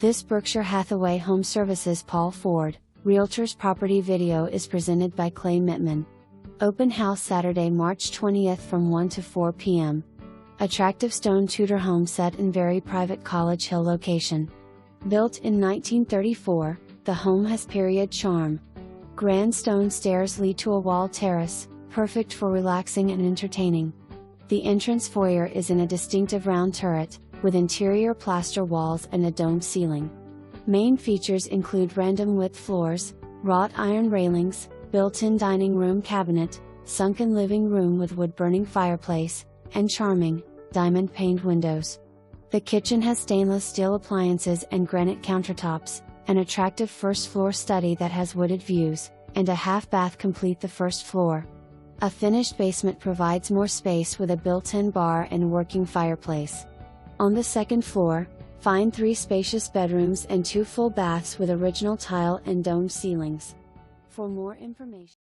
This Berkshire Hathaway HomeServices Paul Ford, Realtors property video is presented by Clay Mittman. Open house Saturday, March 20th from 1 to 4 p.m. Attractive stone Tudor home set in very private College Hill location. Built in 1934, the home has period charm. Grand stone stairs lead to a wall terrace, perfect for relaxing and entertaining. The entrance foyer is in a distinctive round turret, with interior plaster walls and a domed ceiling. Main features include random width floors, wrought iron railings, built-in dining room cabinet, sunken living room with wood-burning fireplace, and charming, diamond-paned windows. The kitchen has stainless steel appliances and granite countertops, an attractive first-floor study that has wooded views, and a half-bath complete the first floor. A finished basement provides more space with a built-in bar and working fireplace. On the second floor, find 3 spacious bedrooms and 2 full baths with original tile and domed ceilings. For more information